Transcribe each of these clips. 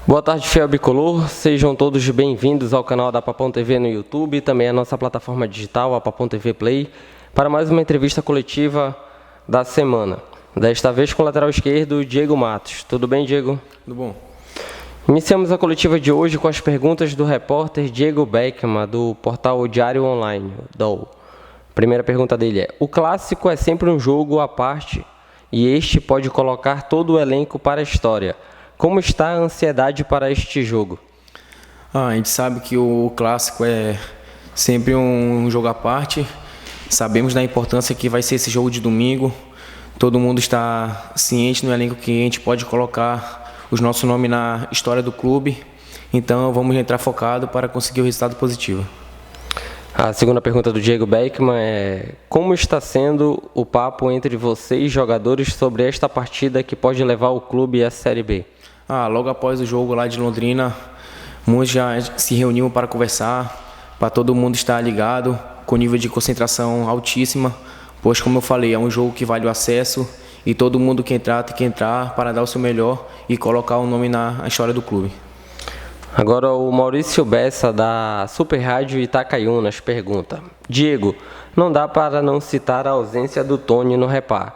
Boa tarde, fiel bicolor. Sejam todos bem-vindos ao canal da Papão TV no YouTube, também a nossa plataforma digital, a Papão TV Play, para mais uma entrevista coletiva da semana. Desta vez com o lateral esquerdo, Diego Matos. Tudo bem, Diego? Tudo bom. Iniciamos a coletiva de hoje com as perguntas do repórter Diego Beckman, do portal Diário Online, DOL. A primeira pergunta dele é: o clássico é sempre um jogo à parte e este pode colocar todo o elenco para a história. Como está a ansiedade para este jogo? A gente sabe que o clássico é sempre um jogo à parte. Sabemos da importância que vai ser esse jogo de domingo. Todo mundo está ciente no elenco que a gente pode colocar os nossos nomes na história do clube. Então vamos entrar focado para conseguir o resultado positivo. A segunda pergunta do Diego Beckman é: como está sendo o papo entre vocês, jogadores, sobre esta partida que pode levar o clube à Série B? Logo após o jogo lá de Londrina, muitos já se reuniram para conversar, para todo mundo estar ligado, com nível de concentração altíssima, pois, como eu falei, é um jogo que vale o acesso e todo mundo que entrar tem que entrar para dar o seu melhor e colocar o nome na história do clube. Agora o Maurício Bessa, da Super Rádio Itacaiunas, pergunta: Diego, não dá para não citar a ausência do Tony no Repá.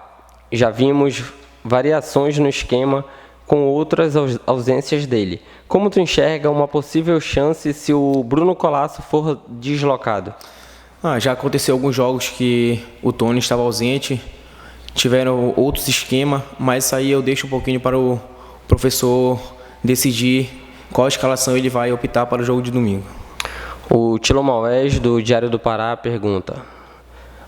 Já vimos variações no esquema com outras ausências dele. Como tu enxerga uma possível chance se o Bruno Colasso for deslocado? Já aconteceu alguns jogos que o Tony estava ausente, tiveram outros esquemas, mas isso aí eu deixo um pouquinho para o professor decidir qual escalação ele vai optar para o jogo de domingo. O Tilo Maués, do Diário do Pará, pergunta: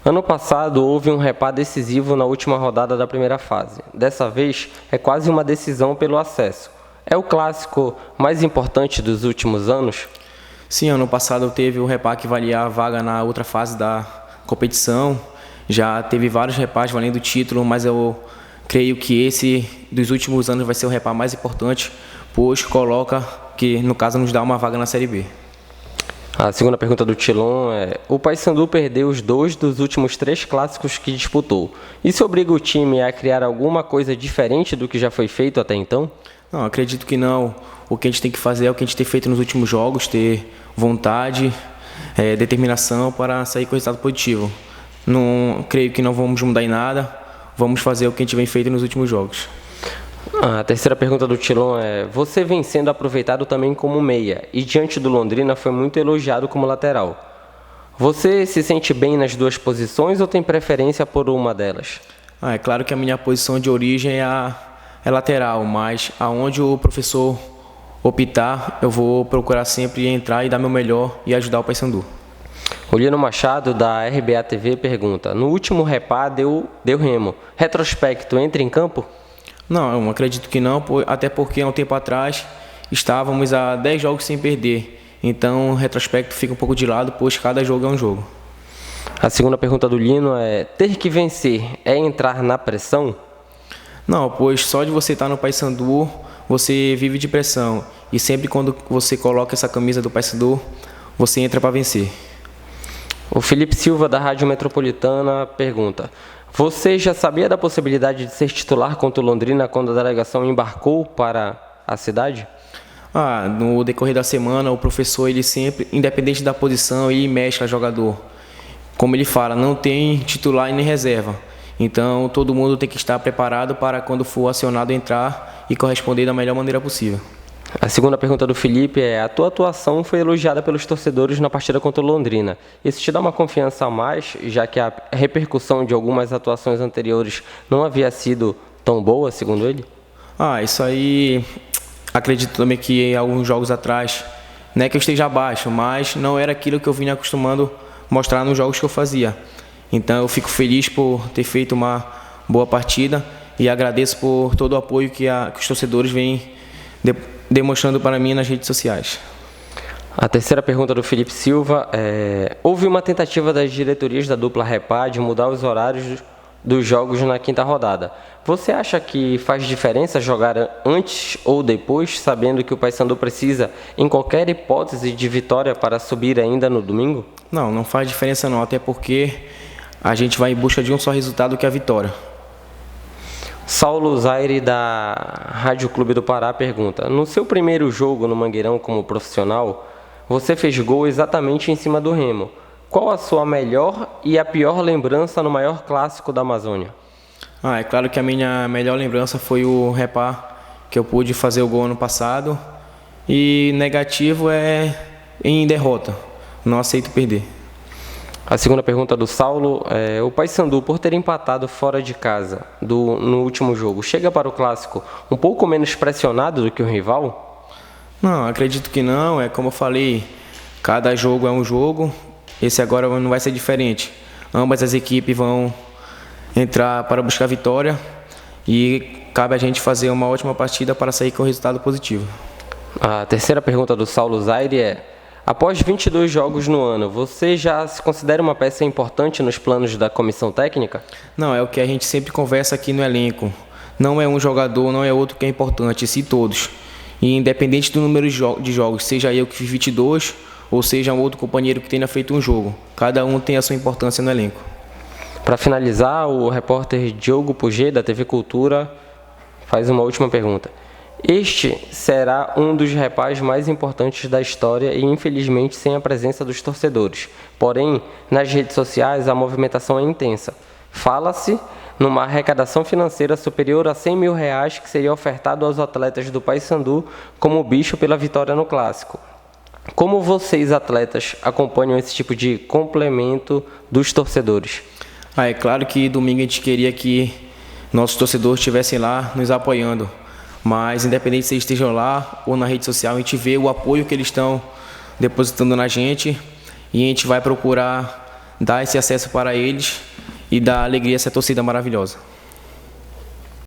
ano passado houve um repá decisivo na última rodada da primeira fase. Dessa vez é quase uma decisão pelo acesso. É o clássico mais importante dos últimos anos? Sim, ano passado teve o repá que valia a vaga na outra fase da competição. Já teve vários repás valendo o título, mas eu creio que esse dos últimos anos vai ser o repá mais importante, pois coloca que, no caso, nos dá uma vaga na Série B. A segunda pergunta do Tilon é: o Paysandu perdeu os 2 dos últimos 3 clássicos que disputou. Isso obriga o time a criar alguma coisa diferente do que já foi feito até então? Não, acredito que não. O que a gente tem que fazer é o que a gente tem feito nos últimos jogos, ter vontade, determinação para sair com resultado positivo. Não creio que não vamos mudar em nada, vamos fazer o que a gente vem feito nos últimos jogos. A terceira pergunta do Tilon é: você vem sendo aproveitado também como meia e diante do Londrina foi muito elogiado como lateral. Você se sente bem nas duas posições ou tem preferência por uma delas? É claro que a minha posição de origem é lateral, mas aonde o professor optar, eu vou procurar sempre entrar e dar meu melhor e ajudar o Paysandu. O Lino Machado, da RBA TV, pergunta: no último repá deu remo. Retrospecto, entra em campo? Não, eu acredito que não, até porque há um tempo atrás estávamos a 10 jogos sem perder. Então o retrospecto fica um pouco de lado, pois cada jogo é um jogo. A segunda pergunta do Lino é: ter que vencer é entrar na pressão? Não, pois só de você estar no Paysandu, você vive de pressão. E sempre quando você coloca essa camisa do Paysandu, você entra para vencer. O Felipe Silva, da Rádio Metropolitana, pergunta: você já sabia da possibilidade de ser titular contra o Londrina quando a delegação embarcou para a cidade? No decorrer da semana, o professor, ele sempre, independente da posição, ele mexe a jogador. Como ele fala, não tem titular e nem reserva. Então, todo mundo tem que estar preparado para, quando for acionado, entrar e corresponder da melhor maneira possível. A segunda pergunta do Felipe é: a tua atuação foi elogiada pelos torcedores na partida contra o Londrina. Isso te dá uma confiança a mais, já que a repercussão de algumas atuações anteriores não havia sido tão boa, segundo ele? Isso aí, acredito também que alguns jogos atrás, não é que eu esteja abaixo, mas não era aquilo que eu vinha acostumando mostrar nos jogos que eu fazia. Então eu fico feliz por ter feito uma boa partida e agradeço por todo o apoio que os torcedores vêm demonstrando para mim nas redes sociais. A terceira pergunta do Felipe Silva é: houve uma tentativa das diretorias da dupla Repá de mudar os horários dos jogos na quinta rodada. Você acha que faz diferença jogar antes ou depois, sabendo que o Paysandu precisa, em qualquer hipótese, de vitória para subir ainda no domingo? Não faz diferença não, até porque a gente vai em busca de um só resultado, que é a vitória. Saulo Zaire, da Rádio Clube do Pará, pergunta: no seu primeiro jogo no Mangueirão como profissional, você fez gol exatamente em cima do Remo. Qual a sua melhor e a pior lembrança no maior clássico da Amazônia? É claro que a minha melhor lembrança foi o Repá, que eu pude fazer o gol ano passado. E negativo é em derrota. Não aceito perder. A segunda pergunta do Saulo é: o Paysandu, por ter empatado fora de casa no último jogo, chega para o clássico um pouco menos pressionado do que o rival? Não, acredito que não. É como eu falei, cada jogo é um jogo. Esse agora não vai ser diferente. Ambas as equipes vão entrar para buscar vitória e cabe a gente fazer uma ótima partida para sair com resultado positivo. A terceira pergunta do Saulo Zaire é: após 22 jogos no ano, você já se considera uma peça importante nos planos da comissão técnica? Não, é o que a gente sempre conversa aqui no elenco. Não é um jogador, não é outro que é importante, sim todos. E independente do número de jogos, seja eu que fiz 22 ou seja um outro companheiro que tenha feito um jogo, cada um tem a sua importância no elenco. Para finalizar, o repórter Diogo Puget, da TV Cultura, faz uma última pergunta. Este será um dos repás mais importantes da história e, infelizmente, sem a presença dos torcedores. Porém, nas redes sociais, a movimentação é intensa. Fala-se numa arrecadação financeira superior a R$100 mil que seria ofertado aos atletas do Paysandu como bicho pela vitória no Clássico. Como vocês, atletas, acompanham esse tipo de complemento dos torcedores? É claro que domingo a gente queria que nossos torcedores estivessem lá nos apoiando. Mas independente se eles estejam lá ou na rede social, a gente vê o apoio que eles estão depositando na gente e a gente vai procurar dar esse acesso para eles e dar alegria a essa torcida maravilhosa.